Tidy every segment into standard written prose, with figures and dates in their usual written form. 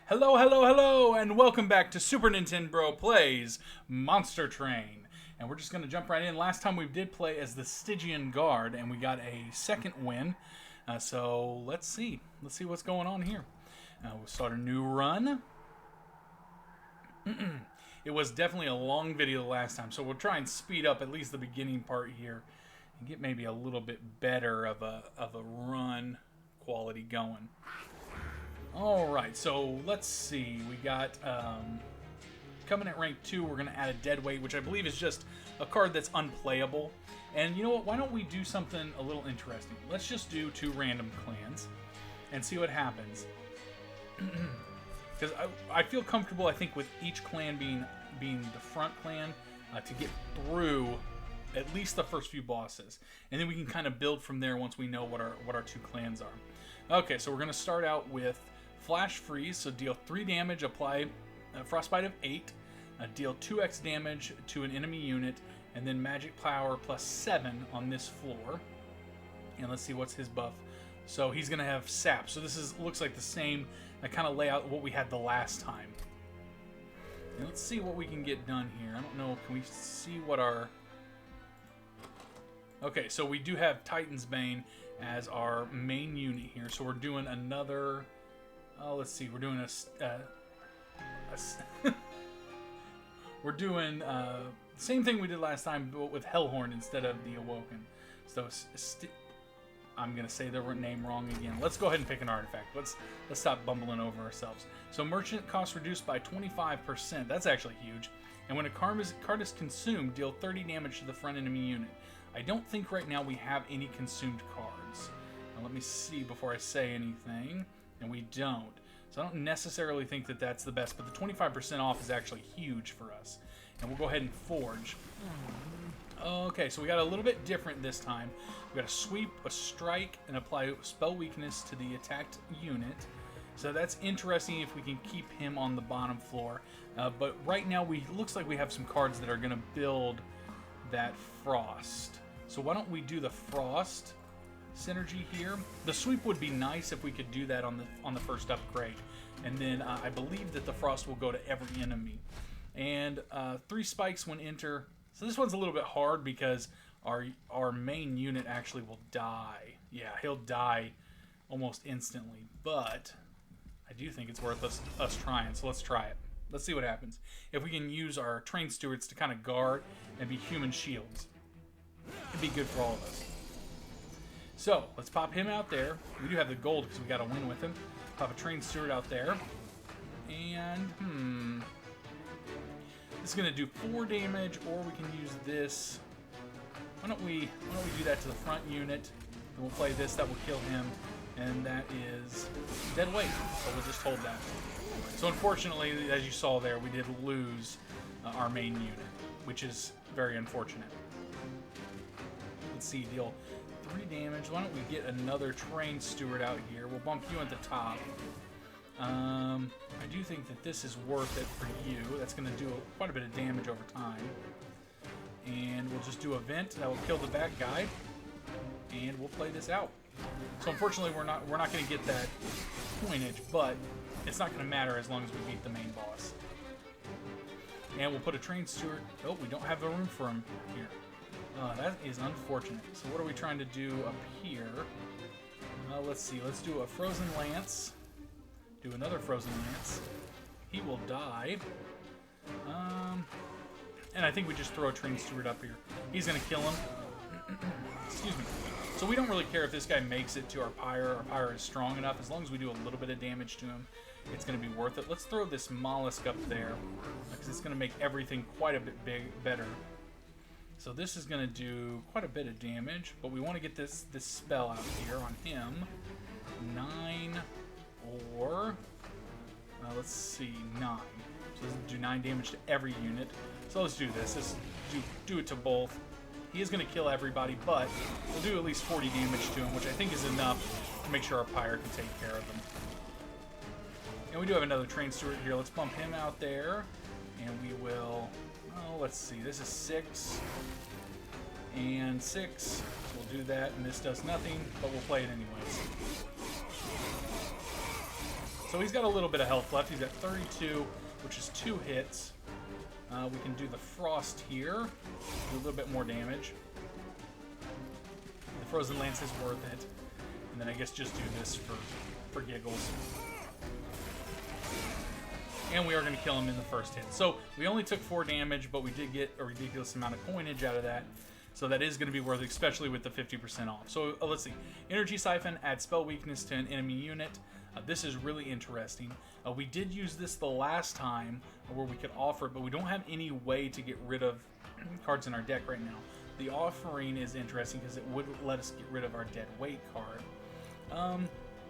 Hello, hello, hello, and welcome back to Super Nintendo Plays Monster Train. And we're just going to jump right in. Last time we did play as the Stygian Guard, and we got a second win. So let's see. Let's see what's going on here. We'll start a new run. It was definitely a long video last time, so we'll try and speed up at least the beginning part here and get maybe a little bit better of a run quality going. Alright, so let's see. We got, coming at rank 2, we're going to add a dead weight, which I believe is just a card that's unplayable. And you know what? Why don't we do something a little interesting? Let's just do 2 random clans and see what happens. Because I feel comfortable, I think, with each clan being the front clan to get through at least the first few bosses. And then we can kind of build from there once we know what our 2 clans are. Okay, so we're going to start out with Flash Freeze, so deal 3 damage, apply Frostbite of 8, deal 2x damage to an enemy unit, and then Magic Power plus 7 on this floor. And let's see what's his buff. So he's going to have Sap. So this looks like the same kind of layout what we had the last time. And let's see what we can get done here. I don't know, can we see what our... Okay, so we do have Titan's Bane as our main unit here. So we're doing another... Oh, let's see. We're doing we're doing same thing we did last time, but with Hellhorn instead of the Awoken. So I'm gonna say the name wrong again. Let's go ahead and pick an artifact. Let's stop bumbling over ourselves. So merchant cost reduced by 25%. That's actually huge. And when a card is consumed, deal 30 damage to the front enemy unit. I don't think right now we have any consumed cards. Now, let me see before I say anything. And we don't. So I don't necessarily think that that's the best, but the 25% off is actually huge for us. And we'll go ahead and forge. Okay, so we got a little bit different this time. We got a sweep, a strike, and apply spell weakness to the attacked unit. So that's interesting if we can keep him on the bottom floor. But right now, looks like we have some cards that are going to build that frost. So why don't we do the frost synergy here? The sweep would be nice if we could do that on the first upgrade, and then I believe that the frost will go to every enemy. And 3 spikes when enter. So this one's a little bit hard because our main unit actually will die. Yeah, he'll die almost instantly, but I do think it's worth us trying. So let's try it. Let's see what happens if we can use our train stewards to kind of guard and be human shields. It'd be good for all of us. So, let's pop him out there. We do have the gold because we got to win with him. Pop a train steward out there. And, this is going to do 4 damage, or we can use this. Why don't we do that to the front unit, and we'll play this. That will kill him, and that is dead weight. So we'll just hold that. So unfortunately, as you saw there, we did lose our main unit, which is very unfortunate. Let's see, deal 3 damage. Why don't we get another train steward out here? We'll bump you at the top. I do think that this is worth it for you. That's going to do quite a bit of damage over time. And we'll just do a vent that will kill the bad guy. And we'll play this out. So unfortunately, we're not going to get that coinage, but it's not going to matter as long as we beat the main boss. And we'll put a train steward. Oh, we don't have the room for him here. That is unfortunate. So what are we trying to do up here? Let's see. Let's do a Frozen Lance. Do another Frozen Lance. He will die. And I think we just throw a train steward up here. He's going to kill him. Excuse me. So we don't really care if this guy makes it to our pyre. Our pyre is strong enough. As long as we do a little bit of damage to him, it's going to be worth it. Let's throw this mollusk up there because it's going to make everything quite a bit better. So this is going to do quite a bit of damage, but we want to get this spell out here on him. 9 or... let's see, 9. So this will do 9 damage to every unit. So let's do this. Let's do it to both. He is going to kill everybody, but we'll do at least 40 damage to him, which I think is enough to make sure our pyre can take care of him. And we do have another train steward here. Let's bump him out there, and we will... Oh, let's see. This is 6 and 6. We'll do that, and this does nothing, but we'll play it anyways. So he's got a little bit of health left. He's got 32, which is 2 hits. We can do the frost here. Do a little bit more damage. The frozen lance is worth it. And then I guess just do this for giggles. And we are going to kill him in the first hit. So we only took 4 damage, but we did get a ridiculous amount of coinage out of that. So that is going to be worth it, especially with the 50% off. So let's see. Energy Siphon adds spell weakness to an enemy unit. This is really interesting. We did use this the last time where we could offer it, but we don't have any way to get rid of cards in our deck right now. The offering is interesting because it would let us get rid of our dead weight card.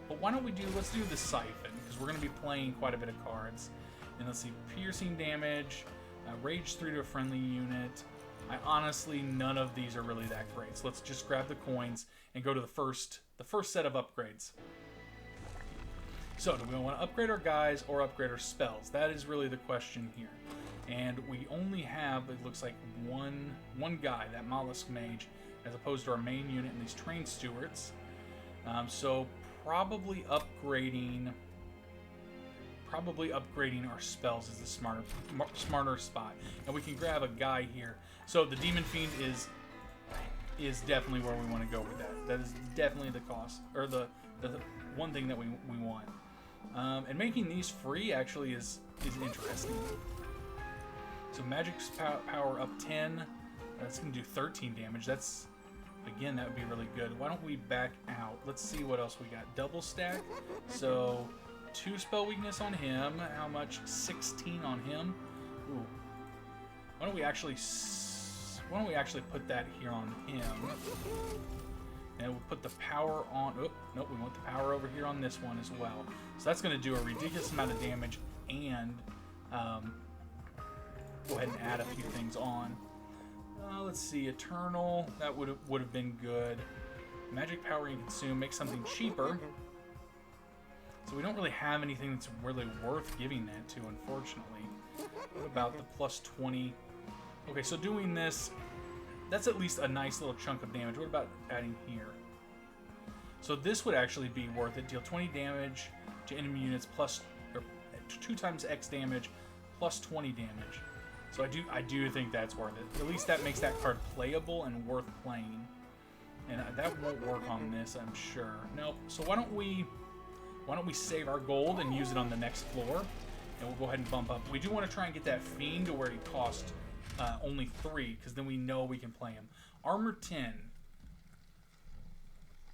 But why don't we let's do the Siphon, because we're going to be playing quite a bit of cards. And let's see, piercing damage, rage 3 to a friendly unit. Honestly, none of these are really that great. So let's just grab the coins and go to the first set of upgrades. So do we want to upgrade our guys or upgrade our spells? That is really the question here. And we only have, it looks like, one guy, that Mollusk Mage, as opposed to our main unit and these Train Stewards. So probably upgrading our spells is the smarter spot. And we can grab a guy here. So the Demon Fiend is definitely where we want to go with that. That is definitely the cost, or the one thing that we want. And making these free actually is interesting. So Magic's power up 10. That's going to do 13 damage. That's, again, that would be really good. Why don't we back out? Let's see what else we got. Double stack. So 2 spell weakness on him. How much? 16 on him. Ooh. Why don't we actually put that here on him? And we'll put the power on... Oh, nope, we want the power over here on this one as well. So that's going to do a ridiculous amount of damage and go ahead and add a few things on. Let's see, Eternal. That would have been good. Magic power you consume. Make something cheaper. So we don't really have anything that's really worth giving that to, unfortunately. What about the plus 20? Okay, so doing this... That's at least a nice little chunk of damage. What about adding here? So this would actually be worth it. Deal 20 damage to enemy units plus, or 2 times X damage plus 20 damage. So I do think that's worth it. At least that makes that card playable and worth playing. And that won't work on this, I'm sure. Nope. So why don't we save our gold and use it on the next floor, and we'll go ahead and bump up. We do want to try and get that Fiend to where he costs only 3, because then we know we can play him. Armor 10.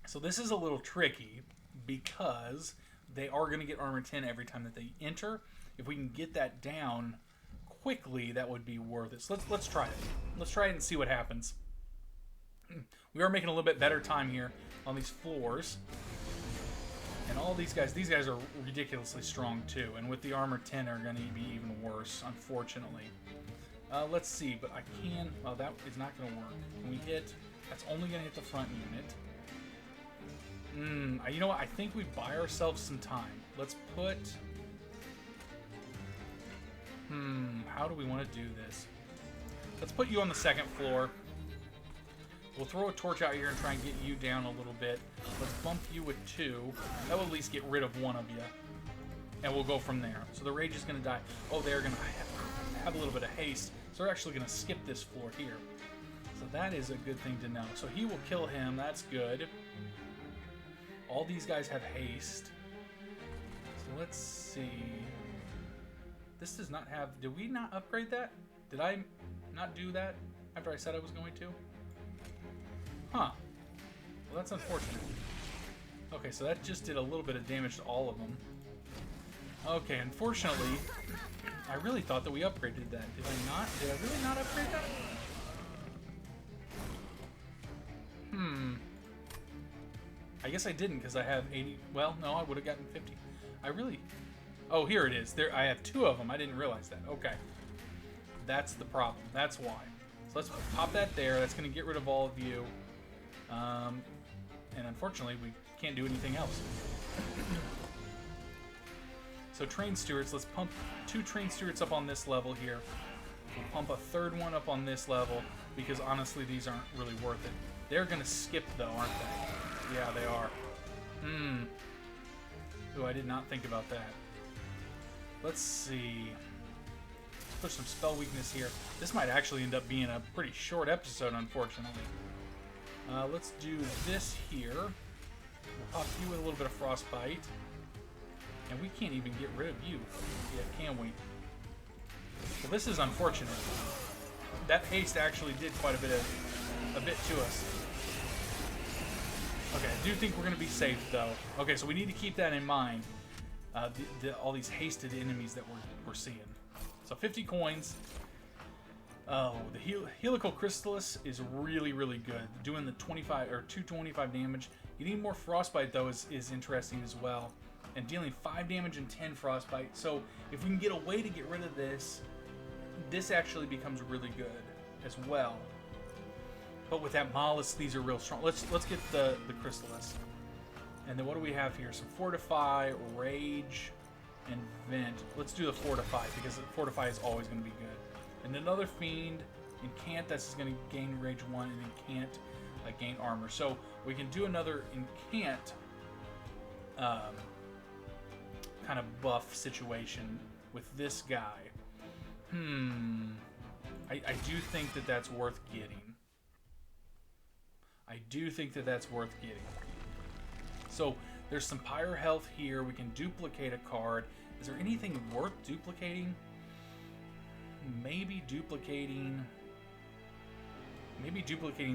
So this is a little tricky because they are going to get armor 10 every time that they enter. If we can get that down quickly, that would be worth it. So let's try it. Let's try it and see what happens. We are making a little bit better time here on these floors. And all these guys are ridiculously strong too. And with the armor 10 are going to be even worse, unfortunately. Let's see, but I can... Well, that is not going to work. Can we hit... That's only going to hit the front unit. You know what? I think we buy ourselves some time. Let's put... How do we want to do this? Let's put you on the second floor. We'll throw a torch out here and try and get you down a little bit. Let's bump you with 2. That will at least get rid of one of you. And we'll go from there. So the rage is going to die. Oh, they're going to have a little bit of haste. So we're actually going to skip this floor here. So that is a good thing to know. So he will kill him. That's good. All these guys have haste. So let's see. This does not have... Did we not upgrade that? Did I not do that after I said I was going to? Huh. Well, that's unfortunate. Okay, so that just did a little bit of damage to all of them. Okay, unfortunately, I really thought that we upgraded that. Did I not? Did I really not upgrade that? I guess I didn't because I have 80... Well, no, I would have gotten 50. I really... Oh, here it is. There, I have 2 of them. I didn't realize that. Okay. That's the problem. That's why. So let's pop that there. That's going to get rid of all of you. And unfortunately, we can't do anything else. So Train Stewards, let's pump 2 Train Stewards up on this level here. We'll pump a 3rd one up on this level because honestly, these aren't really worth it. They're going to skip though, aren't they? Yeah, they are. Ooh, I did not think about that. Let's see. Let's push some spell weakness here. This might actually end up being a pretty short episode, unfortunately. Let's do this here. We'll pop you with a little bit of frostbite. And we can't even get rid of you. Yeah, can we? Well, this is unfortunate. That haste actually did quite a bit to us. Okay, I do think we're going to be safe, though. Okay, so we need to keep that in mind. All these hasted enemies that we're seeing. So 50 coins. Oh, the Helical Crystallis is really, really good. Doing the 225 damage. Getting more frostbite, though, is interesting as well. And dealing 5 damage and 10 frostbite. So if we can get a way to get rid of this, this actually becomes really good as well. But with that Mollusk, these are real strong. Let's get the Crystallis. And then what do we have here? Some Fortify, Rage, and Vent. Let's do the Fortify, because the Fortify is always going to be good. And another Fiend, Incant, that's going to gain Rage 1, and Incant gain Armor. So we can do another Incant kind of buff situation with this guy. I do think that that's worth getting. I do think that that's worth getting. So there's some Pyre Health here. We can duplicate a card. Is there anything worth duplicating? Maybe duplicating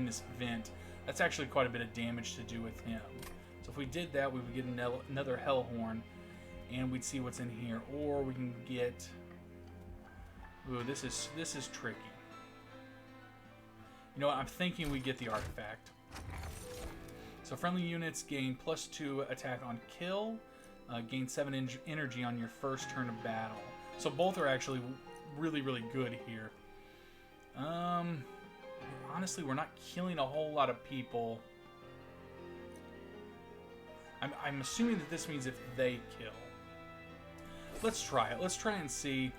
this Vent. That's actually quite a bit of damage to do with him. So if we did that, we would get another Hellhorn, and we'd see what's in here. Or we can get... Ooh, this is tricky. You know what? I'm thinking we get the artifact. So friendly units gain +2 attack on kill, gain 7 energy on your first turn of battle. So both are actually really, really good here. Honestly, we're not killing a whole lot of people. I'm assuming that this means if they kill. Let's try it. Let's try and see.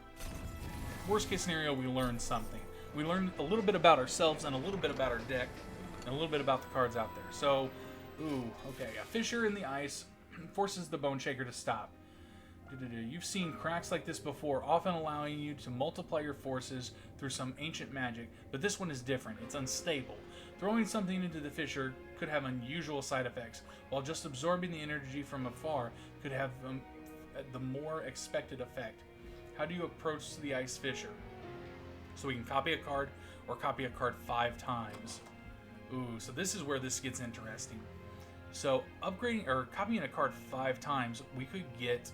Worst case scenario, we learn something. We learned a little bit about ourselves and a little bit about our deck and a little bit about the cards out there. So, ooh, okay. A fissure in the ice forces the Bone Shaker to stop. You've seen cracks like this before, often allowing you to multiply your forces through some ancient magic, but this one is different. It's unstable. Throwing something into the fissure could have unusual side effects, while just absorbing the energy from afar could have the more expected effect. How do you approach the ice fissure? So we can copy a card or copy a card 5 times. Ooh, so this is where this gets interesting. So upgrading or copying a card 5 times, we could get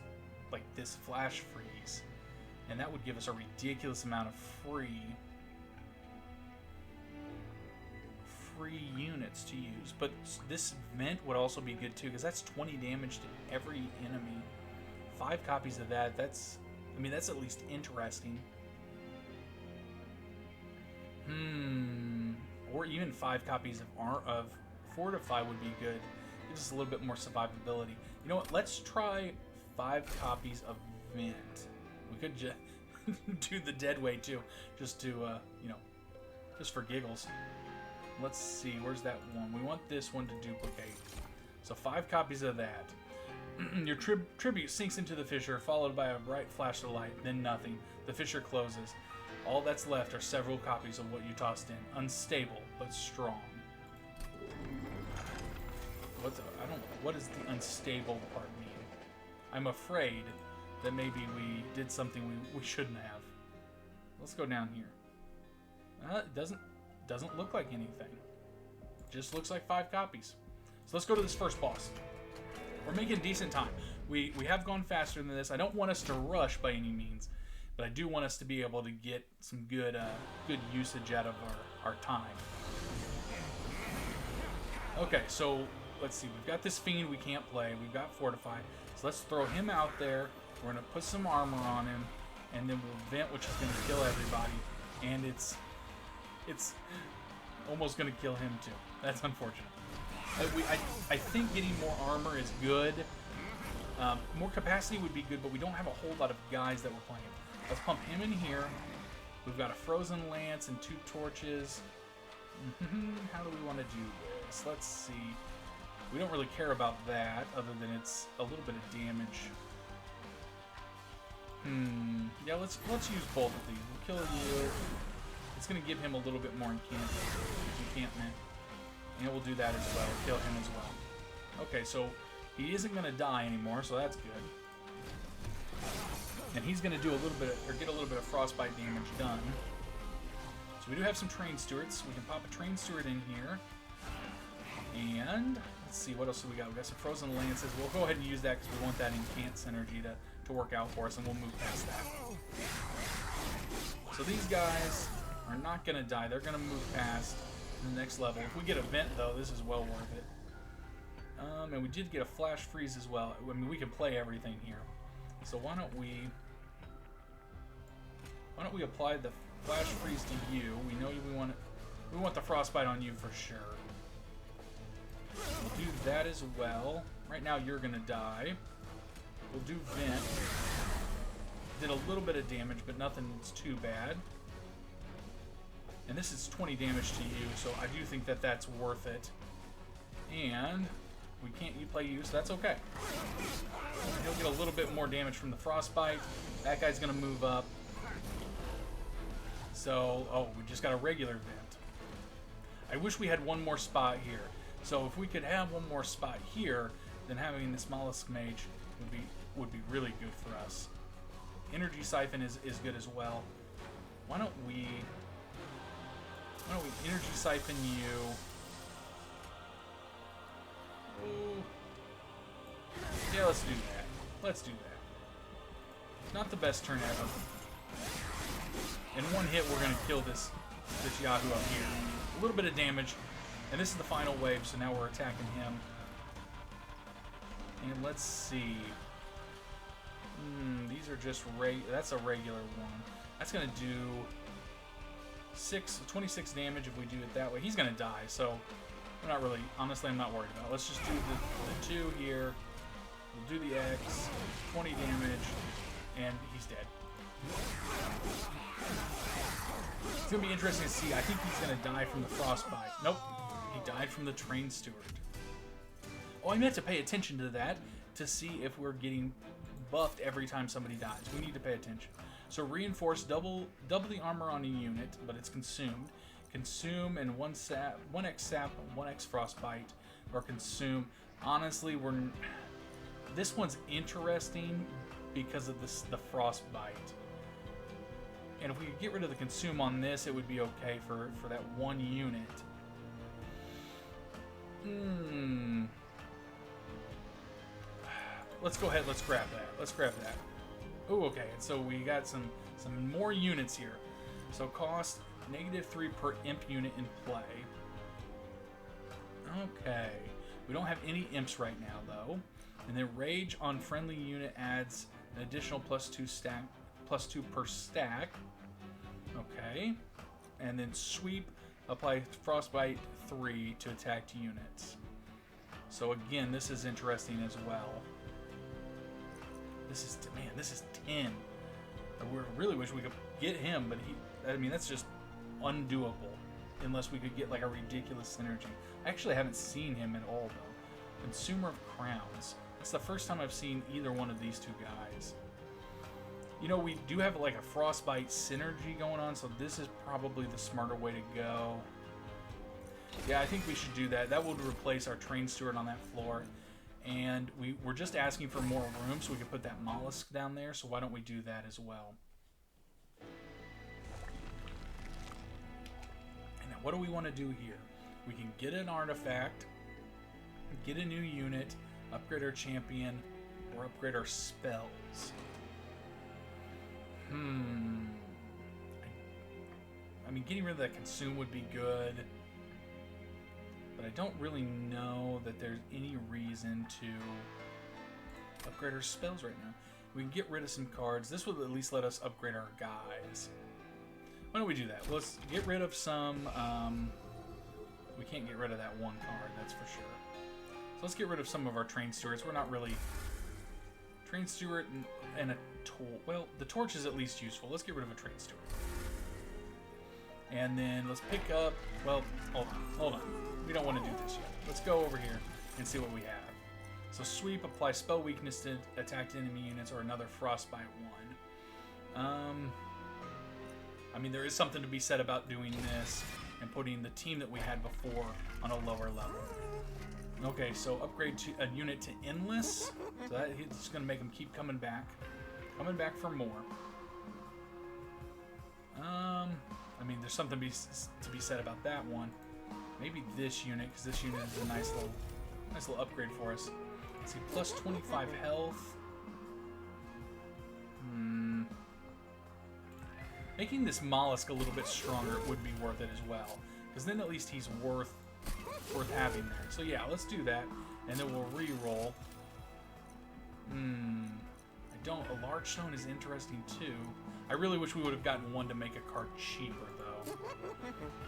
like this flash freeze, and that would give us a ridiculous amount of free units to use. But this Vent would also be good too, because that's 20 damage to every enemy. 5 copies of that, that's at least interesting. Or even 5 copies of Fortify would be good. Gives us a little bit more survivability. You know what? Let's try 5 copies of Vent. We could just do the dead way too, just to just for giggles. Let's see, where's that one? We want this one to duplicate. So 5 copies of that. Your tribute sinks into the fissure, followed by a bright flash of light, then nothing. The fissure closes. All that's left are several copies of what you tossed in. Unstable, but strong. What does the unstable part mean? I'm afraid that maybe we did something we shouldn't have. Let's go down here. It doesn't look like anything. Just looks like 5 copies. So let's go to this first boss. We're making decent time. We have gone faster than this. I don't want us to rush by any means, but I do want us to be able to get some good usage out of our time. Okay, so let's see. We've got this Fiend we can't play. We've got Fortify. So let's throw him out there. We're going to put some armor on him, and then we'll Vent, which is going to kill everybody. And it's almost going to kill him too. That's unfortunate. I think getting more armor is good. More capacity would be good, but we don't have a whole lot of guys that we're playing. Let's pump him in here. We've got a Frozen Lance and 2 torches. How do we want to do this? Let's see. We don't really care about that, other than it's a little bit of damage. Yeah, let's use both of these. We'll kill you. It's going to give him a little bit more encampment. And we'll do that as well. Kill him as well. Okay, so he isn't going to die anymore, so that's good. And he's going to do a little bit, or get a little bit of frostbite damage done. So we do have some train stewards. We can pop a train steward in here. And let's see, what else do we got? We got some frozen lances. We'll go ahead and use that because we want that incant synergy to work out for us, and we'll move past that. So these guys are not going to die. They're going to move past the next level. If we get a vent, though, this is well worth it. And we did get a flash freeze as well. I mean, we can play everything here. So why don't we apply the flash freeze to you? We know we want the frostbite on you for sure. We'll do that as well. Right now you're gonna die. We'll do vent. Did a little bit of damage, but nothing's too bad. And this is 20 damage to you, so I do think that that's worth it. And we can't play you, so that's okay. He'll get a little bit more damage from the frostbite. That guy's gonna move up. So, oh, we just got a regular vent. I wish we had one more spot here. So if we could have one more spot here, then having this mollusk mage would be really good for us. Energy siphon is good as well. Why don't we energy siphon you? Ooh. Yeah, let's do that. Let's do that. Not the best turn ever. In one hit, we're gonna kill this Yahoo up here. A little bit of damage. And this is the final wave, so now we're attacking him. And let's see. These are just that's a regular one. That's gonna do 26 damage if we do it that way. He's gonna die, so we're not really, honestly, I'm not worried about it. Let's just do the 2 here. We'll do the X, 20 damage, and he's dead. It's gonna be interesting to see. I think he's gonna die from the frostbite. Nope. He died from the train steward. Oh, I meant to pay attention to that to see if we're getting buffed every time somebody dies. We need to pay attention. So reinforce, double the armor on a unit, but it's consumed. Consume and 1x sap, 1x frostbite, or consume. Honestly, this one's interesting because of the frostbite. And if we could get rid of the consume on this, it would be okay for that one unit. Let's go ahead, let's grab that. Oh, okay, so we got some more units here. So cost -3 per imp unit in play. Okay. We don't have any imps right now, though. And then rage on friendly unit adds an additional +2 per stack. Okay. And then sweep, apply frostbite 3 to attacked units. So again, this is interesting as well. This is 10. I really wish we could get him, but that's just undoable unless we could get like a ridiculous synergy. I actually haven't seen him at all though. Consumer of crowns. It's the first time I've seen either one of these two guys. You know, we do have like a frostbite synergy going on, so this is probably the smarter way to go. Yeah, I think we should do that. That would replace our train steward on that floor. And we're just asking for more room so we can put that mollusk down there, so why don't we do that as well? And now what do we want to do here? We can get an artifact, get a new unit, upgrade our champion, or upgrade our spells. I mean, getting rid of that consume would be good. But I don't really know that there's any reason to upgrade our spells right now. We can get rid of some cards. This will at least let us upgrade our guys. Why don't we do that? Let's get rid of some... we can't get rid of that one card, that's for sure. So let's get rid of some of our train stewards. We're not really... Train steward and a torch. Well, the torch is at least useful. Let's get rid of a train steward. And then let's pick up... Well, hold on. We don't want to do this yet. Let's go over here. and see what we have. So sweep, apply spell weakness to attacked enemy units or another frostbite one. I mean, there is something to be said about doing this and putting the team that we had before on a lower level. Okay, so upgrade to a unit to endless. So it's going to make them keep coming back for more. I mean, there's something to be said about that one. Maybe this unit, because this unit is a nice little upgrade for us. Let's see, plus 25 health. Making this mollusk a little bit stronger would be worth it as well, because then at least he's worth having there. So yeah, let's do that, and then we'll re-roll. A large stone is interesting too. I really wish we would have gotten one to make a card cheaper though.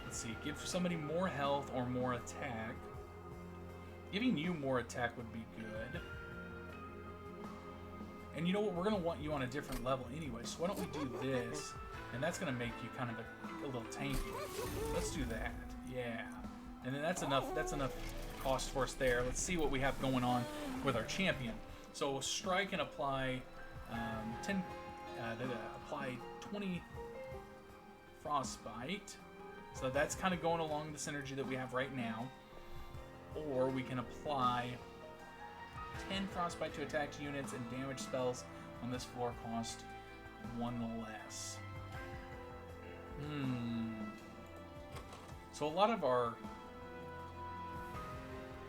Let's see, give somebody more health or more attack. Giving you more attack would be good. And you know what, we're going to want you on a different level anyway, so why don't we do this? And that's going to make you kind of a little tanky. Let's do that. Yeah. And then that's enough cost for us there. Let's see what we have going on with our champion. So we'll strike and apply apply 20 frostbite. So that's kind of going along the synergy that we have right now. Or we can apply 10 frostbite to attacked units and damage spells on this floor cost 1 less. So a lot of our...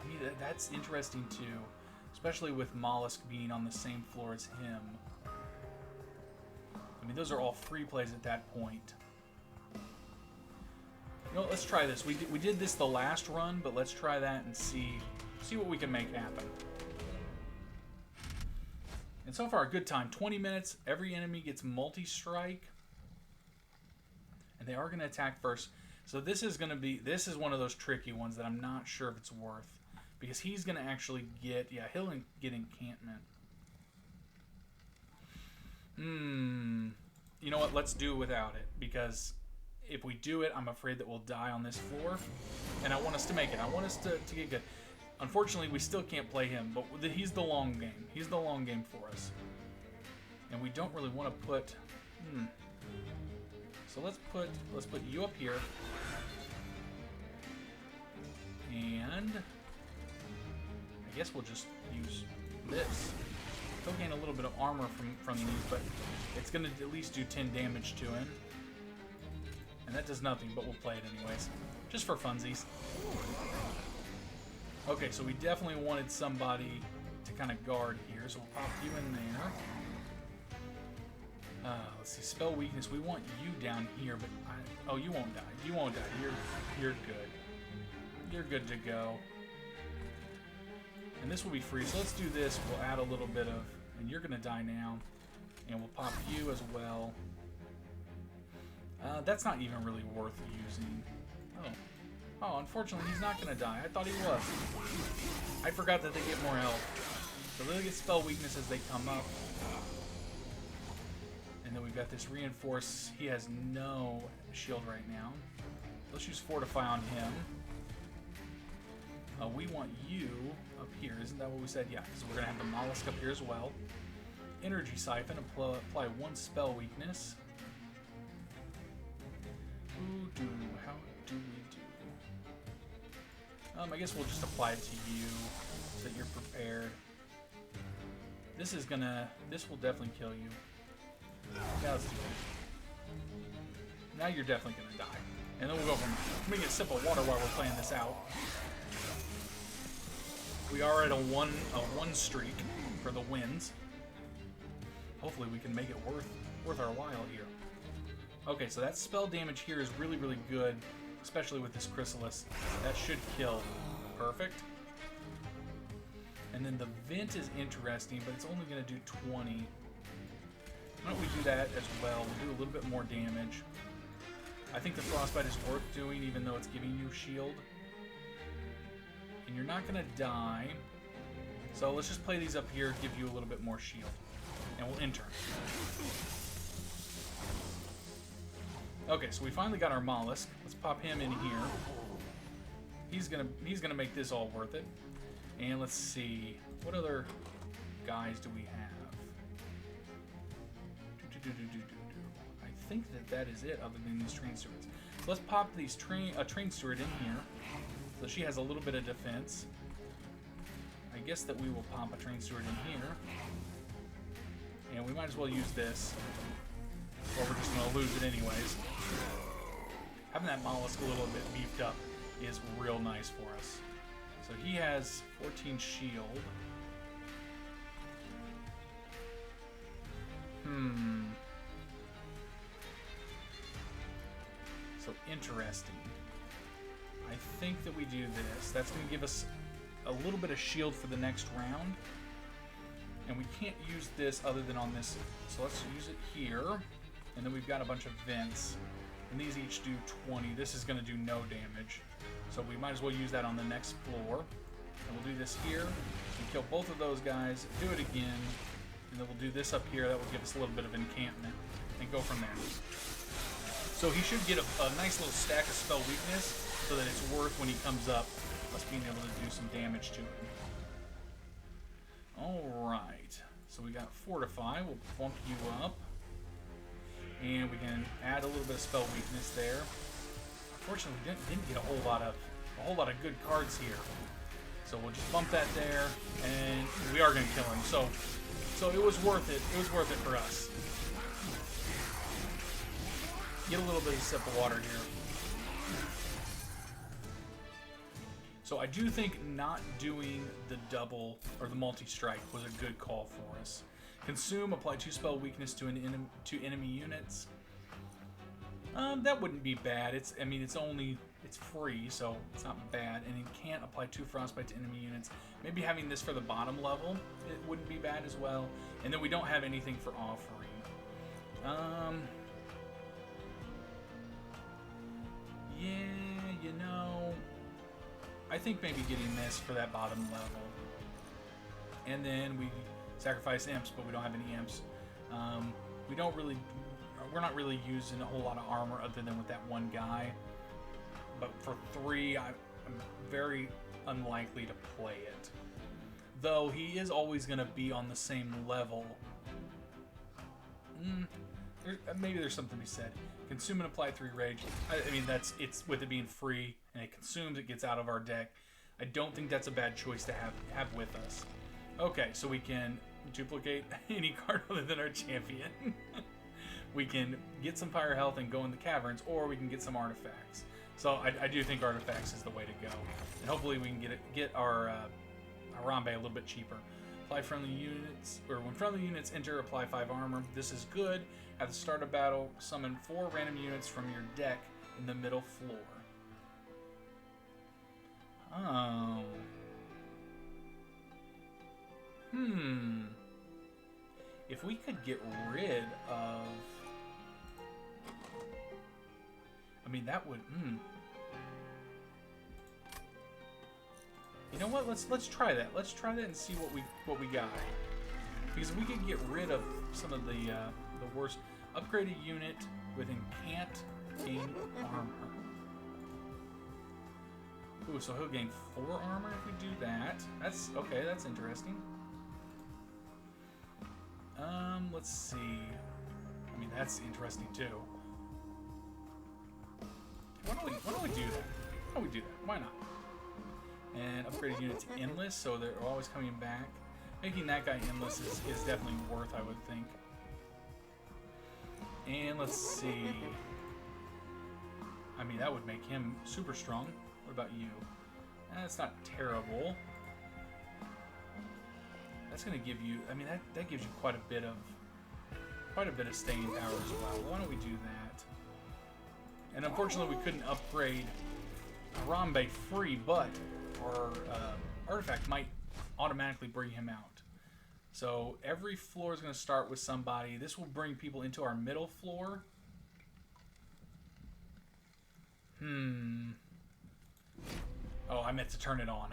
I mean, that's interesting too. Especially with Mollusk being on the same floor as him. I mean, those are all free plays at that point. You know, let's try this. We did this the last run, but let's try that and see what we can make happen. And so far, a good time. 20 minutes. Every enemy gets multi-strike. And they are going to attack first. So this is one of those tricky ones that I'm not sure if it's worth. Because he's going to actually get... Yeah, he'll get encampment. You know what? Let's do without it. Because if we do it, I'm afraid that we'll die on this floor. And I want us to make it. I want us to get good. Unfortunately, we still can't play him. But he's the long game. He's the long game for us. And we don't really want to put... So let's put you up here. And... I guess we'll just use this. He'll gain a little bit of armor from these, but it's going to at least do 10 damage to him. And that does nothing, but we'll play it anyways. Just for funsies. Okay, so we definitely wanted somebody to kind of guard here, so we'll pop you in there. Let's see, spell weakness. We want you down here, but oh, you won't die. You won't die. You're good. You're good to go. And this will be free, so let's do this. We'll add a little bit of... And you're going to die now. And we'll pop you as well. That's not even really worth using. Oh, unfortunately, he's not going to die. I thought he was. I forgot that they get more health. So they'll get spell weakness as they come up. And then we've got this reinforce. He has no shield right now. Let's use Fortify on him. We want you up here. Isn't that what we said? Yeah, so we're going to have the Mollusk up here as well. Energy Siphon. Apply 1 spell weakness. How do we do? I guess we'll just apply it to you so that you're prepared. This will definitely kill you. Yeah, let's do it. Now you're definitely going to die. And then we'll go from... Let me get a sip of water while we're playing this out. We are at a one streak for the wins. Hopefully we can make it worth our while here. Okay, so that spell damage here is really, really good, especially with this Chrysalis. That should kill. Perfect. And then the Vent is interesting, but it's only going to do 20. Why don't we do that as well? We'll do a little bit more damage. I think the Frostbite is worth doing, even though it's giving you shield. And you're not going to die. So let's just play these up here, give you a little bit more shield. And we'll enter. Okay, so we finally got our Mollusk. Let's pop him in here. He's gonna make this all worth it. And let's see, what other guys do we have? I think that is it, other than these train stewards. So let's pop these a train steward in here. So she has a little bit of defense. I guess that we will pop a train steward in here. And we might as well use this. Or we're just going to lose it anyways. Having that mollusk a little bit beefed up is real nice for us. So he has 14 shield. So interesting. I think that we do this. That's going to give us a little bit of shield for the next round. And we can't use this other than on this. So let's use it here. And then we've got a bunch of vents. And these each do 20. This is going to do no damage. So we might as well use that on the next floor. And we'll do this here. We kill both of those guys. Do it again. And then we'll do this up here. That will give us a little bit of encampment. And go from there. So he should get a nice little stack of spell weakness. So that it's worth when he comes up us being able to do some damage to him. Alright. So we got Fortify. We'll bump you up. And we can add a little bit of spell weakness there. Unfortunately, we didn't get a whole lot of good cards here. So we'll just bump that there, and we are going to kill him. So it was worth it. It was worth it for us. Get a little bit of a sip of water here. So I do think not doing the double or the multi-strike was a good call for us. Consume, apply 2 spell weakness to enemy units. That wouldn't be bad. It's free, so it's not bad. And you can't apply 2 frostbite to enemy units. Maybe having this for the bottom level, it wouldn't be bad as well. And then we don't have anything for offering. Yeah, you know, I think maybe getting this for that bottom level. And then we sacrifice imps, but we don't have any imps. We're not really using a whole lot of armor other than with that one guy. But for 3, I'm very unlikely to play it. Though he is always going to be on the same level. Maybe there's something to be said. Consume and apply 3 rage. I mean, it's with it being free and it consumes, it gets out of our deck. I don't think that's a bad choice to have with us. Okay, so we can duplicate any card other than our champion. We can get some fire health and go in the caverns, or we can get some artifacts. So I do think artifacts is the way to go. And hopefully we can get our Harambe a little bit cheaper. Apply friendly units, or when friendly units enter, apply 5 armor. This is good. At the start of battle, summon 4 random units from your deck in the middle floor. Oh. If we could get rid of... I mean, that would... You know what? Let's try that. Let's try that and see what we got. Because if we could get rid of some of the worst... Upgrade a unit with Incant, gain armor. Ooh, so he'll gain 4 armor if we do that. That's okay. That's interesting. Let's see. I mean, that's interesting too. Why don't we do that? Why don't we do that? Why not? And upgrade a unit to endless, so they're always coming back. Making that guy endless is definitely worth, I would think. And let's see. I mean, that would make him super strong. What about you? That's not terrible. That's going to give you, I mean, that gives you quite a bit of staying power as well. Why don't we do that? And unfortunately, we couldn't upgrade Harambe free, but our artifact might automatically bring him out. So every floor is going to start with somebody. This will bring people into our middle floor. Oh, I meant to turn it on.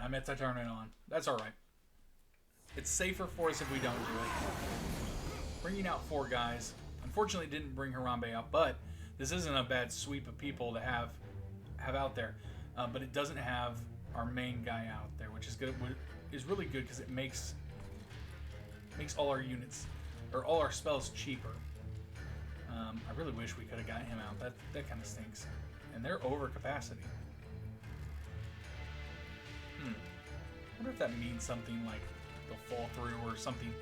That's all right. It's safer for us if we don't do it. Bringing out 4 guys. Unfortunately, didn't bring Harambe out, but this isn't a bad sweep of people to have out there. But it doesn't have our main guy out there, which is good. is really good because it makes all our units, or all our spells, cheaper. I really wish we could have got him out. That kind of stinks. And they're over capacity. I wonder if that means something like they'll fall through or something.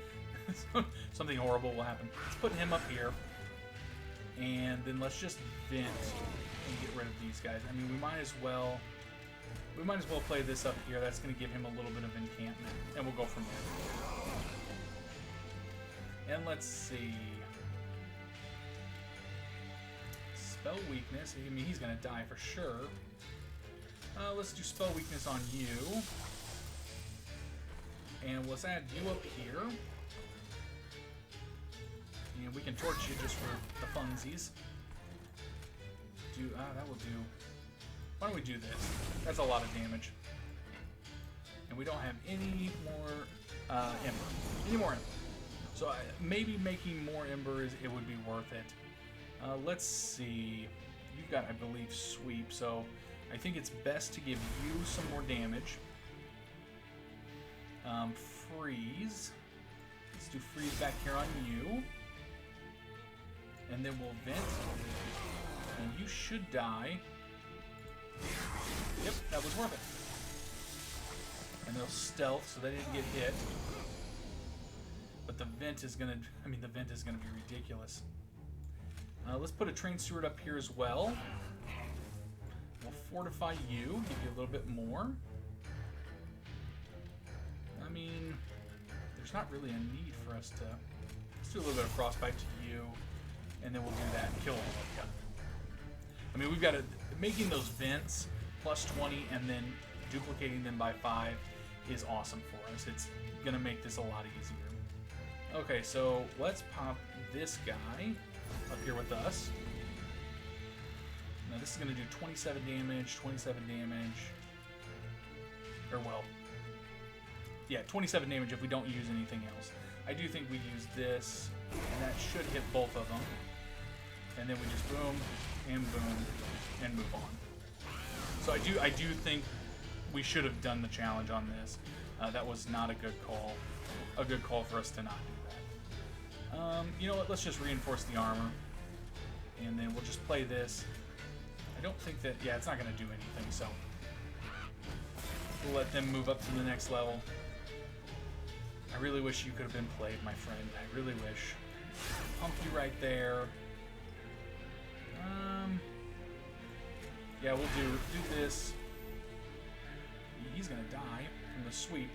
Something horrible will happen. Let's put him up here. And then let's just vent and get rid of these guys. I mean, we might as well play this up here. That's going to give him a little bit of encampment. And we'll go from there. And let's see. Spell weakness. I mean, he's going to die for sure. Let's do spell weakness on you. And let's add you up here. And we can torch you just for the funsies. That will do. Why don't we do this? That's a lot of damage. And we don't have any more ember. So maybe making more ember it would be worth it. Let's see. You've got, I believe, sweep. So I think it's best to give you some more damage. Freeze. Let's do freeze back here on you. And then we'll vent. And you should die. Yep, that was worth it. And they'll stealth, so they didn't get hit. But the vent is gonna be ridiculous. Let's put a train steward up here as well. We'll fortify you, give you a little bit more. I mean, there's not really a need for us to... Let's do a little bit of frostbite to you, and then we'll do that and kill all of you. I mean, we've got to... Making those vents plus 20 and then duplicating them by 5 is awesome for us. It's going to make this a lot easier. Okay, so let's pop this guy up here with us. Now this is going to do 27 damage, 27 damage. Or well, yeah, 27 damage if we don't use anything else. I do think we use this, and that should hit both of them. And then we just boom, and move on. So I do think we should have done the challenge on this. That was not a good call. A good call for us to not do that. You know what? Let's just reinforce the armor, and then we'll just play this. I don't think that... Yeah, it's not going to do anything, so... We'll let them move up to the next level. I really wish you could have been played, my friend. I really wish. Pump you right there. Yeah, we'll do this. He's going to die from the sweep.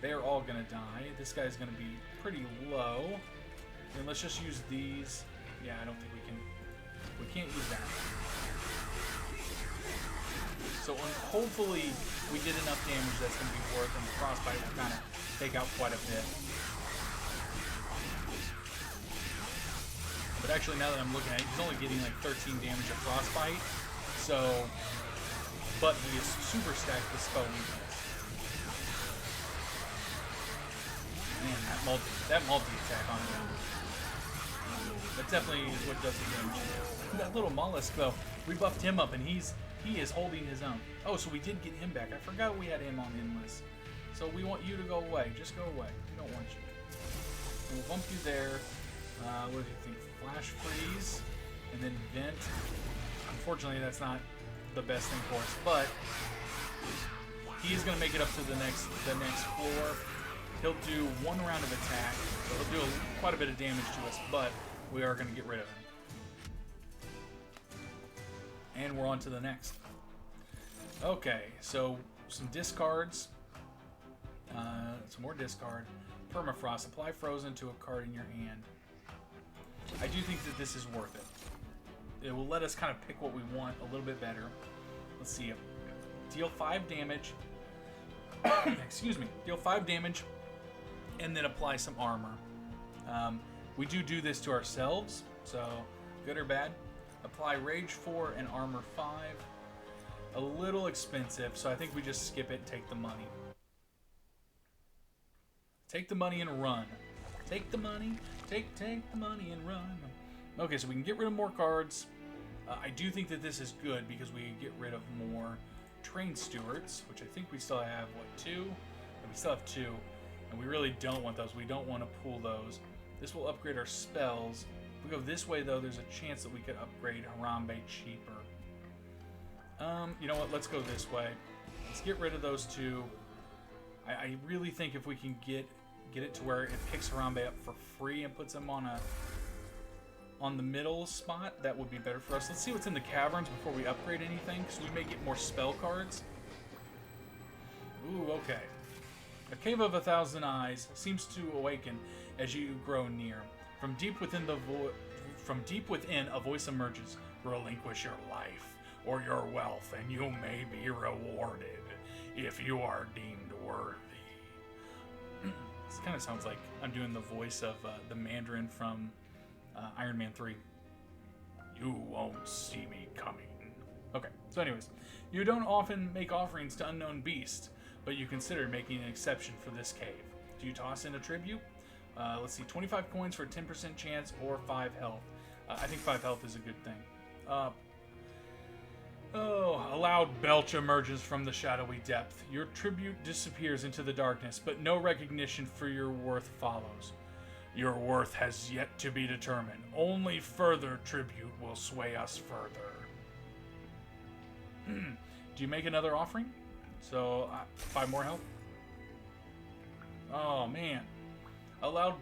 They're all going to die. This guy's going to be pretty low. And let's just use these. Yeah, I don't think we can... We can't use that. So hopefully we did enough damage that's going to be worth, and the frostbite will kind of take out quite a bit. But actually, now that I'm looking at it, he's only getting like 13 damage of frostbite. So, but he is super stacked with spell weakness. Man, that multi attack on him. That definitely is what does the damage. That little mollusk though, we buffed him up, and he is holding his own. Oh, so we did get him back. I forgot we had him on endless. So we want you to go away. Just go away. We don't want you. We'll bump you there. What do you think? Flash freeze, and then vent. Unfortunately, that's not the best thing for us, but he is going to make it up to the next floor. He'll do one round of attack, so he'll do quite a bit of damage to us, but we are going to get rid of him. And we're on to the next. Okay, so some discards. Some more discard. Permafrost. Apply frozen to a card in your hand. I do think that this is worth it. It will let us kind of pick what we want a little bit better. Let's see. Deal 5 damage. Excuse me. Deal 5 damage, and then apply some armor. We do this to ourselves, so good or bad. Apply Rage 4 and Armor 5. A little expensive, so I think we just skip it and take the money. Take the money and run. Take the money, take the money and run. Okay, so we can get rid of more cards. I do think that this is good because we get rid of more train stewards, which I think we still have, what, 2? I We still have 2, and we really don't want those. We don't want to pull those. This will upgrade our spells. If we go this way, though, there's a chance that we could upgrade Harambe cheaper. You know what? Let's go this way. Let's get rid of those 2. I really think if we can get it to where it picks Harambe up for free and puts him on the middle spot, that would be better for us. Let's see what's in the caverns before we upgrade anything, because we may get more spell cards. Ooh, okay. A cave of 1,000 eyes seems to awaken as you grow near. From deep within a voice emerges. Relinquish your life or your wealth, and you may be rewarded if you are deemed worthy. This kind of sounds like I'm doing the voice of the Mandarin from Iron Man 3. You won't see me coming. Okay, so anyways, you don't often make offerings to unknown beasts, but you consider making an exception for this cave. Do you toss in a tribute? Let's see, 25 coins for a 10% chance or 5 health. I think 5 health is a good thing. A loud belch emerges from the shadowy depth. Your tribute disappears into the darkness, but no recognition for your worth follows. Your worth has yet to be determined. Only further tribute will sway us further. Do you make another offering? So, 5 more health? Oh, man. A loud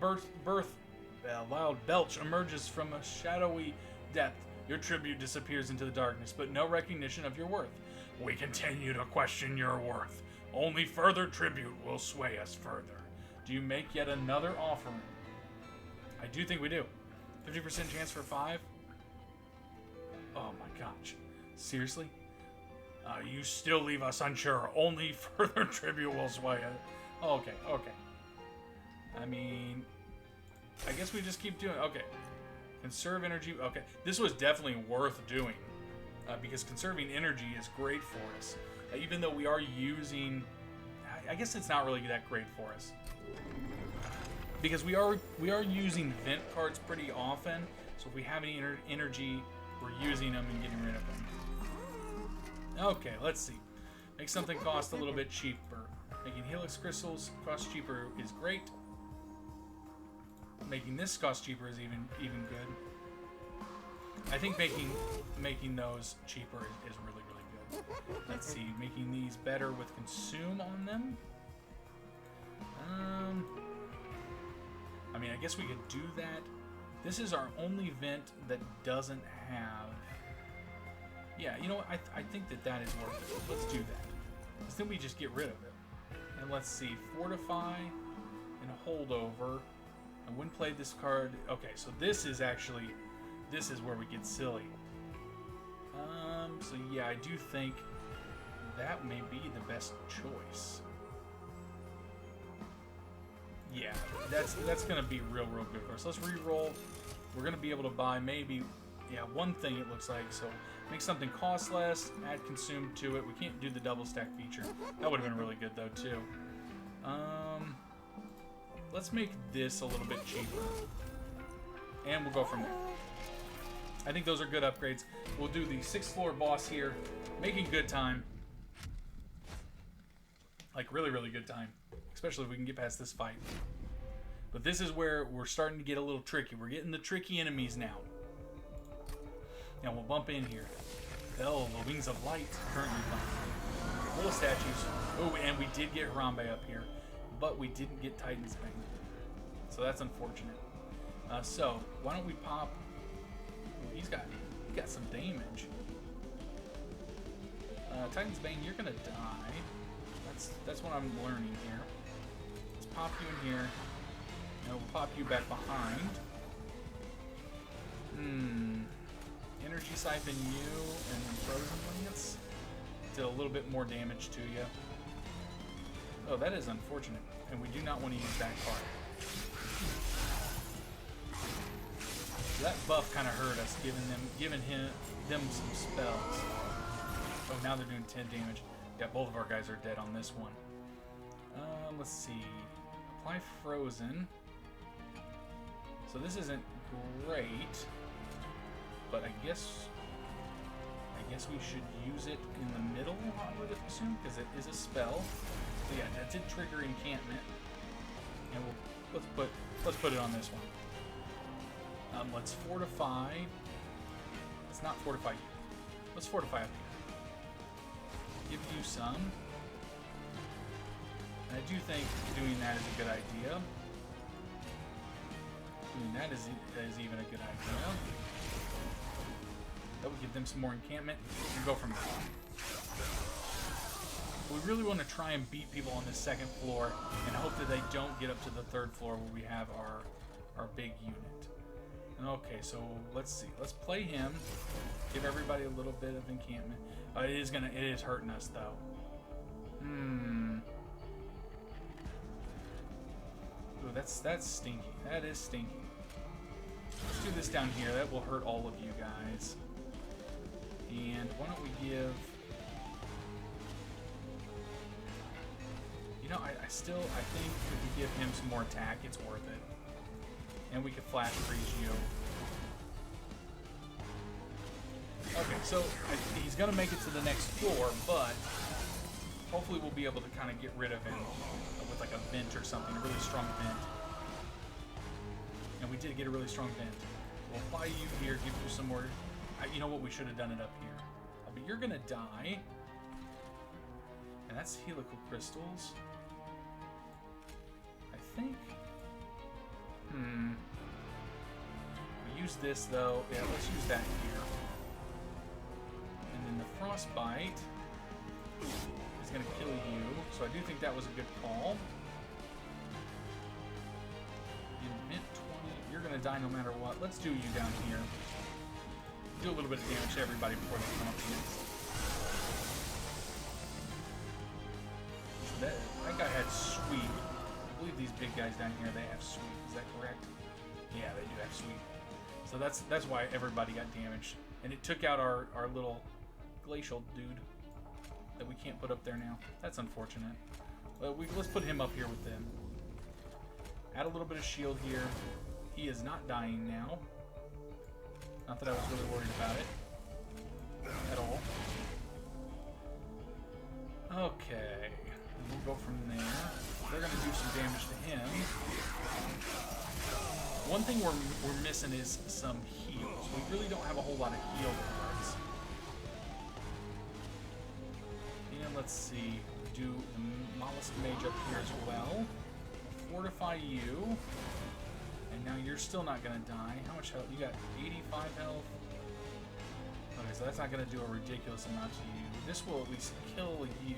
belch emerges from a shadowy depth. Your tribute disappears into the darkness, but no recognition of your worth. We continue to question your worth. Only further tribute will sway us further. Do you make yet another offering? I do think we do. 50% chance for 5? Oh my gosh. Seriously? You still leave us unsure. Only further tribute will sway us. Oh, okay. I mean, I guess we just keep doing. Okay. Conserve energy. Okay. This was definitely worth doing. Because conserving energy is great for us. Even though we are using... I guess it's not really that great for us. Because we are using vent cards pretty often. So if we have any energy, we're using them and getting rid of them. Okay, let's see. Make something cost a little bit cheaper. Making helix crystals cost cheaper is great. Making this cost cheaper is even good. I think making those cheaper is really good. Let's see, making these better with consume on them. I mean, I guess we could do that. This is our only vent that doesn't have... Yeah, you know what? I think that is worth it. Let's do that. Because then we just get rid of it. And let's see, fortify and holdover. I wouldn't play this card. Okay, so this is where we get silly. So yeah, I do think that may be the best choice. Yeah, that's gonna be real good for us. Let's re-roll. We're gonna be able to buy maybe, yeah, one thing it looks like. So make something cost less, add consume to it. We can't do the double stack feature. That would have been really good though too. Let's make this a little bit cheaper. And we'll go from there. I think those are good upgrades. We'll do the 6th floor boss here. Making good time. Like really good time. Especially if we can get past this fight. But this is where we're starting to get a little tricky. We're getting the tricky enemies now. Now we'll bump in here. Oh, the Wings of Light currently fine. Little statues. Oh, and we did get Harambe up here. But we didn't get Titan's Bane. So that's unfortunate. So, why don't we pop... Ooh, he's got some damage. Titan's Bane, you're gonna die. That's what I'm learning here. Let's pop you in here. And we'll pop you back behind. Energy Siphon you, and then Frozen Lance. Did a little bit more damage to you. Oh, that is unfortunate. And we do not want to use that card. That buff kind of hurt us, giving them some spells. Oh, now they're doing 10 damage. Yeah, both of our guys are dead on this one. Let's see. Apply Frozen. So this isn't great, but I guess we should use it in the middle, I would assume, because it is a spell. So yeah, that did trigger encampment. And let's put it on this one. Let's fortify. Let's not fortify you. Let's fortify up here. Give you some. And I do think doing that is a good idea. Doing that is even a good idea. That would give them some more encampment and go from there. We really want to try and beat people on this second floor and hope that they don't get up to the third floor where we have our big unit. Okay, so let's see. Let's play him. Give everybody a little bit of encampment. It is hurting us though. Ooh, that's stinky. That is stinky. Let's do this down here. That will hurt all of you guys. And why don't we give... You know, I think if we give him some more attack, it's worth it. And we can flash freeze you. Okay, so he's going to make it to the next floor, but hopefully we'll be able to kind of get rid of him with like a vent or something, a really strong vent. And we did get a really strong vent. We'll apply you here, give you some more... you know what, we should have done it up here. But you're going to die. And that's helical crystals. I think... We use this though. Yeah, let's use that here. And then the frostbite is going to kill you. So I do think that was a good call. Invent 20. You're going to die no matter what. Let's do you down here. Do a little bit of damage to everybody before they come up against. That guy had sweep. I believe these big guys down here, they have sweep. Is that correct? Yeah, they do have sweep. So that's why everybody got damaged. And it took out our little glacial dude that we can't put up there now. That's unfortunate. But let's put him up here with them. Add a little bit of shield here. He is not dying now. Not that I was really worried about it at all. Okay. We'll go from there. They're going to do some damage to him. One thing we're missing is some heals. We really don't have a whole lot of heal cards. And let's see. Do the Mollusk Mage up here as well. Fortify you. And now you're still not going to die. How much health? You got 85 health. Okay, so that's not going to do a ridiculous amount to you. This will at least kill you.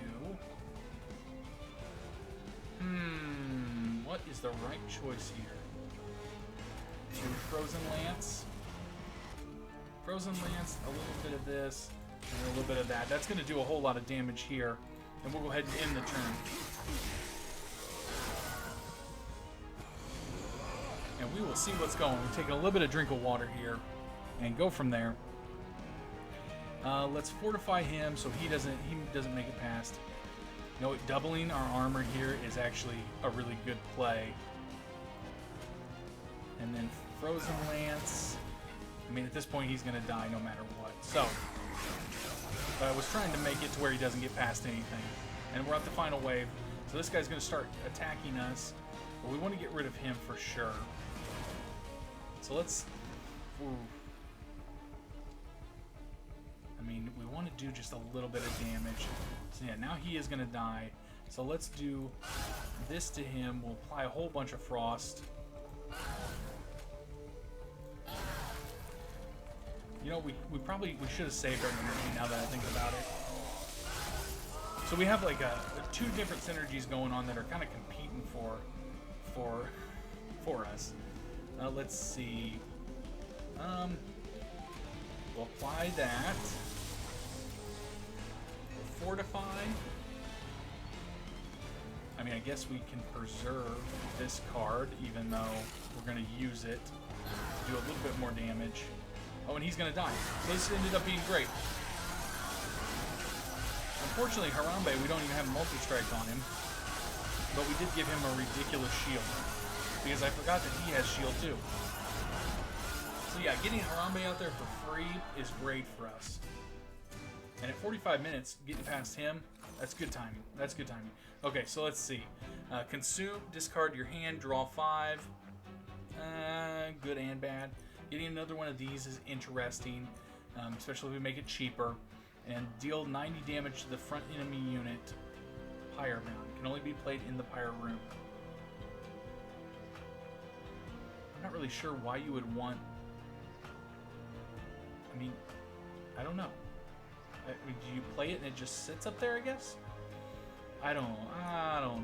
What is the right choice here? Do Frozen Lance. Frozen Lance, a little bit of this, and a little bit of that. That's going to do a whole lot of damage here. And we'll go ahead and end the turn. And we will see what's going. We're taking a little bit of drink of water here and go from there. Let's fortify him so he doesn't make it past. You know, doubling our armor here is actually a really good play. And then Frozen Lance. I mean, at this point, he's going to die no matter what. So, I was trying to make it to where he doesn't get past anything. And we're at the final wave. So this guy's going to start attacking us. But we want to get rid of him for sure. So let's... Ooh. I mean, we want to do just a little bit of damage. So yeah, now he is going to die. So let's do this to him. We'll apply a whole bunch of frost. You know, we should have saved our energy now that I think about it. So we have like two different synergies going on that are kind of competing for us. Let's see. We'll apply that. We'll fortify. I mean, I guess we can preserve this card, even though we're going to use it to do a little bit more damage. Oh, and he's going to die. So this ended up being great. Unfortunately, Harambe, we don't even have multi-strike on him. But we did give him a ridiculous shield. Because I forgot that he has shield too. So yeah, getting Harambe out there for free is great for us. And at 45 minutes, getting past him, That's good timing. That's good timing. Okay, so let's see. Consume, discard your hand, draw 5. Good and bad. Getting another one of these is interesting, especially if we make it cheaper. And deal 90 damage to the front enemy unit. Pyre bound. Can only be played in the pyre room. I'm not really sure why you would want... I mean, I don't know. Do you play it and it just sits up there, I guess? I don't know.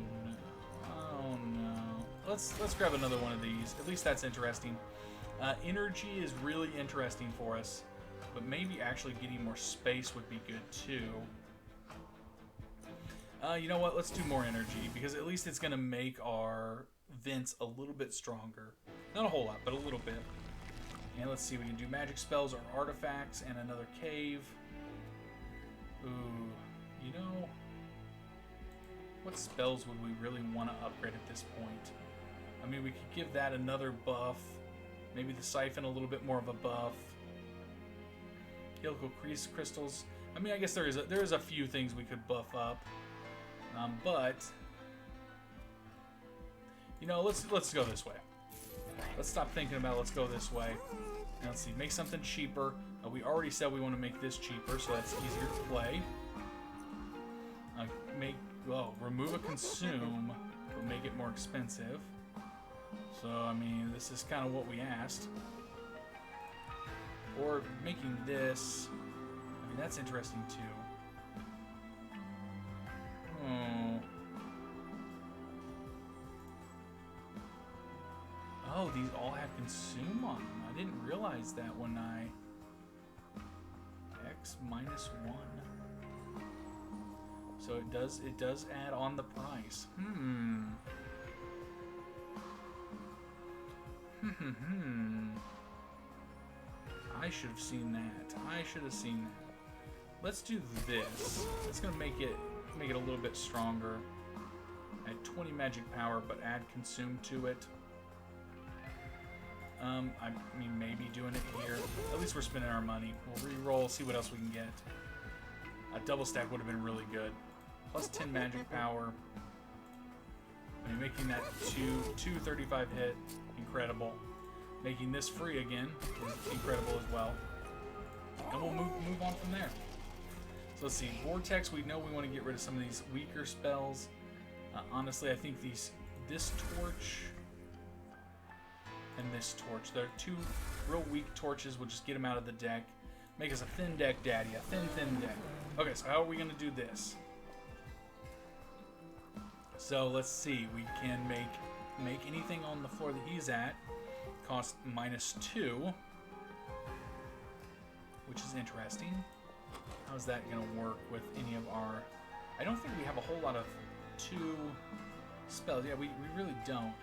Let's grab another one of these. At least that's interesting. Energy is really interesting for us, but maybe actually getting more space would be good too. You know what? Let's do more energy, because at least it's going to make our vents a little bit stronger. Not a whole lot, but a little bit. And let's see, we can do magic spells or artifacts and another cave. Ooh, you know, what spells would we really want to upgrade at this point? I mean, we could give that another buff. Maybe the siphon a little bit more of a buff. Helical crystals. I mean, I guess there is a few things we could buff up. But you know, let's go this way. Let's stop thinking about it. Let's go this way. Now, let's see. Make something cheaper. We already said we want to make this cheaper, so that's easier to play. Remove a consume, but make it more expensive. So, I mean, this is kind of what we asked. Or making this. I mean, that's interesting too. Oh, these all have consume on them. I didn't realize that when I... X minus 1. So it does add on the price. I should have seen that. Let's do this. It's gonna make it a little bit stronger. Add 20 magic power, but add consume to it. I mean, maybe doing it here. At least we're spending our money. We'll re-roll, see what else we can get. A double stack would have been really good. Plus 10 magic power. I mean, making that 235 hit, incredible. Making this free again is incredible as well. And we'll move on from there. So let's see, Vortex, we know we want to get rid of some of these weaker spells. Honestly, I think this torch and this torch, they're two real weak torches. We'll just get them out of the deck. Make us a thin deck daddy, a thin deck. Okay, so how are we going to do this? So let's see, we can make anything on the floor that he's at cost -2, which is interesting. How's that going to work with any of our... I don't think we have a whole lot of 2 spells. Yeah, we really don't.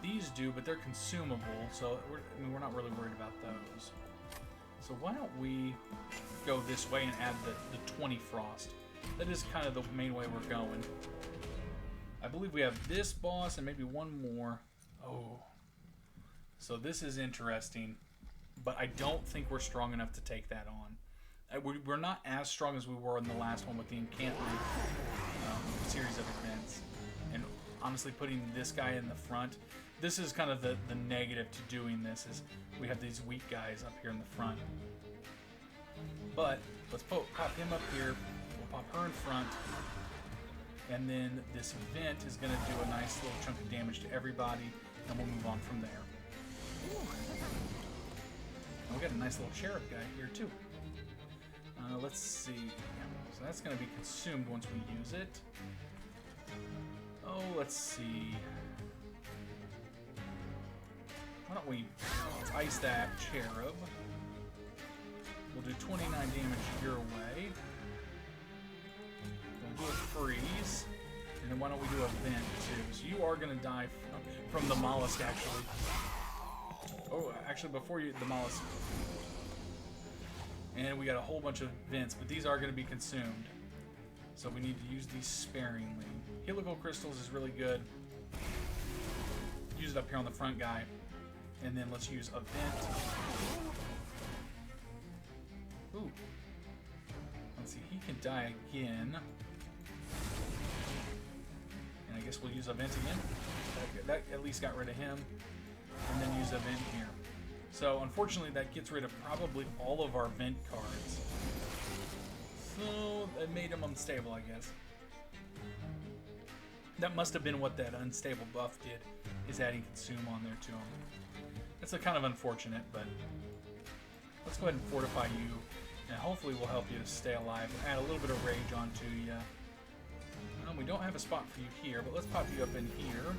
These do, but they're consumable, so we're not really worried about those. So why don't we go this way and add the 20 frost? That is kind of the main way we're going. I believe we have this boss and maybe one more. Oh. So this is interesting, but I don't think we're strong enough to take that on. We're not as strong as we were in the last one with the encampment series of events. And honestly, putting this guy in the front, this is kind of the negative to doing this, is we have these weak guys up here in the front. But let's pop him up here. We'll pop her in front. And then this event is going to do a nice little chunk of damage to everybody, and we'll move on from there. And we got a nice little cherub guy here too. Let's see. So that's going to be consumed once we use it. Oh, let's see. Why don't we ice that cherub? We'll do 29 damage your way. We'll do a freeze. And then why don't we do a vent too? So you are going to die from the mollusk, actually. Oh, actually, before the mollusk. And we got a whole bunch of vents, but these are going to be consumed. So we need to use these sparingly. Helical crystals is really good. Use it up here on the front guy. And then let's use a vent. Ooh. Let's see, he can die again. I guess we'll use a vent again. That at least got rid of him. And then use a vent here. So, unfortunately, that gets rid of probably all of our vent cards. So, that made him unstable, I guess. That must have been what that unstable buff did, is adding Consume on there to him. That's a kind of unfortunate, but let's go ahead and fortify you, and hopefully we'll help you to stay alive. Add a little bit of rage onto you. We don't have a spot for you here, but let's pop you up in here.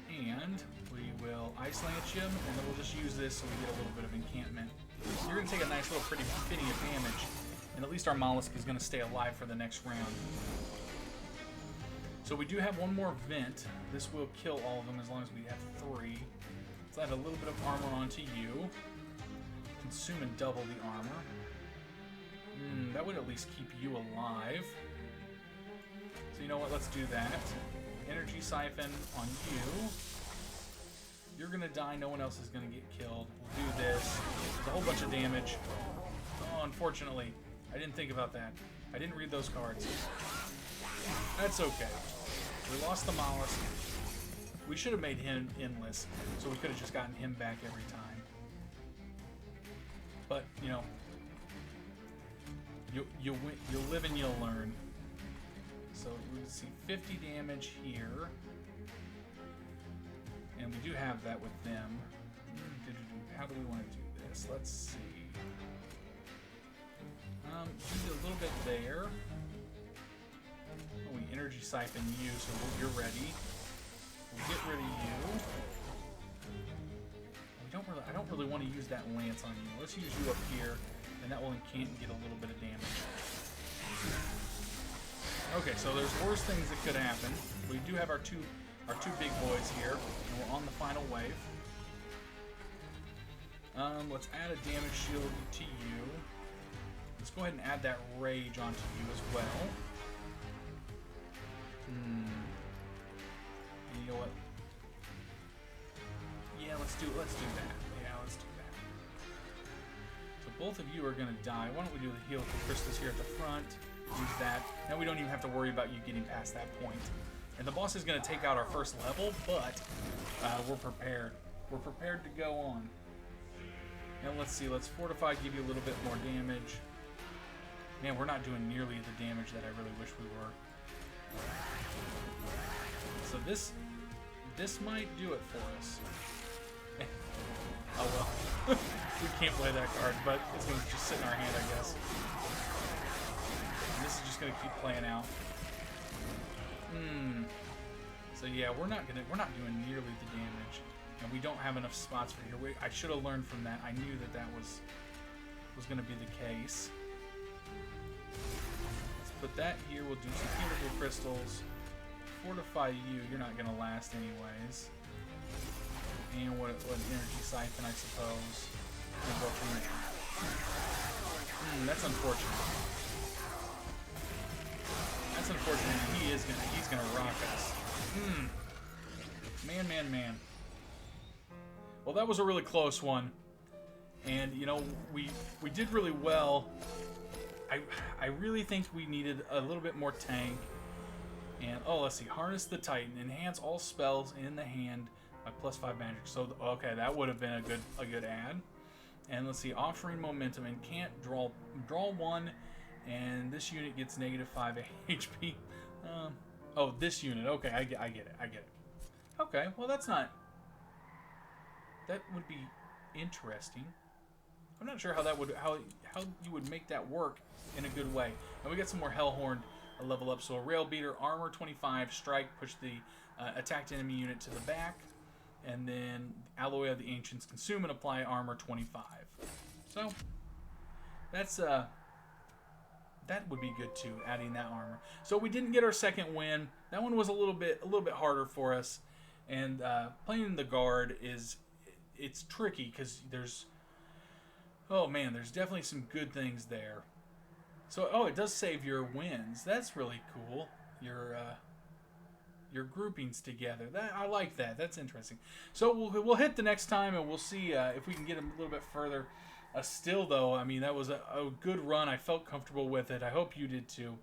And we will Ice Lance you, and then we'll just use this so we get a little bit of encampment. So you're going to take a nice little pretty penny of damage, and at least our Mollusk is going to stay alive for the next round. So we do have one more vent. This will kill all of them as long as we have 3. Let's add a little bit of armor onto you. Consume and double the armor. That would at least keep you alive. So you know what, let's do that. Energy Siphon on you. You're gonna die, no one else is gonna get killed. We'll do this. There's a whole bunch of damage. Oh, unfortunately, I didn't think about that. I didn't read those cards. That's okay. We lost the Mollusk. We should have made him endless, so we could have just gotten him back every time. But, you know, you'll live and you'll learn. So we see 50 damage here. And we do have that with them. How do we want to do this? Let's see. Do a little bit there. We energy siphon you, so you're ready. We'll get rid of you. I don't really want to use that lance on you. Let's use you up here, and that will incant and get a little bit of damage. Okay, so there's worse things that could happen. We do have our two big boys here, and we're on the final wave. Let's add a damage shield to you. Let's go ahead and add that rage onto you as well. You know what? Yeah, let's do that. Yeah, let's do that. So both of you are gonna die. Why don't we do the heal for crystals here at the front? Use that. Now we don't even have to worry about you getting past that point. And the boss is gonna take out our first level, but we're prepared. We're prepared to go on. And let's see. Let's fortify, give you a little bit more damage. Man, we're not doing nearly the damage that I really wish we were. So this might do it for us. Oh well. We can't play that card, but it's going to just sit in our hand, I guess. And this is just going to keep playing out. So yeah, we're not doing nearly the damage, and we don't have enough spots for here. I should have learned from that. I knew that was going to be the case. Let's put that here. We'll do some healable crystals. Fortify you. You're not going to last anyways. And what energy siphon, I suppose. And go from there. That's unfortunate. That's unfortunate. He's gonna rock us. Man. Well, that was a really close one. And you know, we did really well. I really think we needed a little bit more tank. And oh, let's see. Harness the Titan. Enhance all spells in the hand by +5 magic. So okay, that would have been a good add. And let's see. Offering momentum and can't draw 1, and this unit gets -5 HP. Oh, this unit. Okay, I get it. Okay, well that would be interesting. I'm not sure how you would make that work in a good way. And we got some more Hellhorn level up. So a Rail Beater, armor 25, strike, push the attacked enemy unit to the back, and then Alloy of the Ancients, consume and apply armor 25. So that's that would be good too, adding that armor. So we didn't get our second win. That one was a little bit harder for us. And playing the guard it's tricky because there's definitely some good things there. So it does save your wins. That's really cool. Your groupings together. I like that. That's interesting. So we'll hit the next time and we'll see if we can get a little bit further. Still though, I mean that was a good run. I felt comfortable with it. I hope you did too.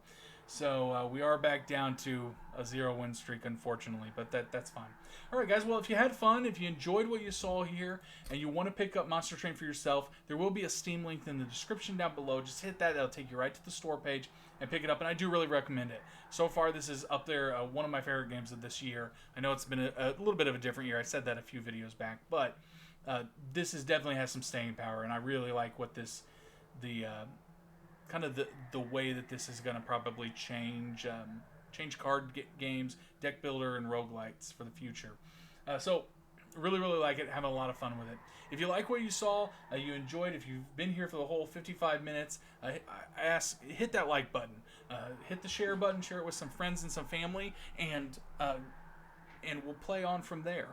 So we are back down to a 0-win streak, unfortunately, but that's fine. All right, guys. Well, if you had fun, if you enjoyed what you saw here, and you want to pick up Monster Train for yourself, there will be a Steam link in the description down below. Just hit that; that'll take you right to the store page and pick it up. And I do really recommend it. So far, this is up there, one of my favorite games of this year. I know it's been a little bit of a different year. I said that a few videos back, but this is definitely has some staying power, and I really like what kind of the way that this is going to probably change card games, deck builder, and roguelites for the future. So really like it, having a lot of fun with it. If you like what you saw, you enjoyed, if you've been here for the whole 55 minutes, I ask, hit that like button, hit the share button, share it with some friends and some family, and we'll play on from there.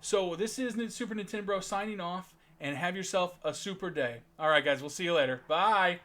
So this is Super Nintendo Bro signing off, and have yourself a super day. All right, guys, we'll see you later. Bye.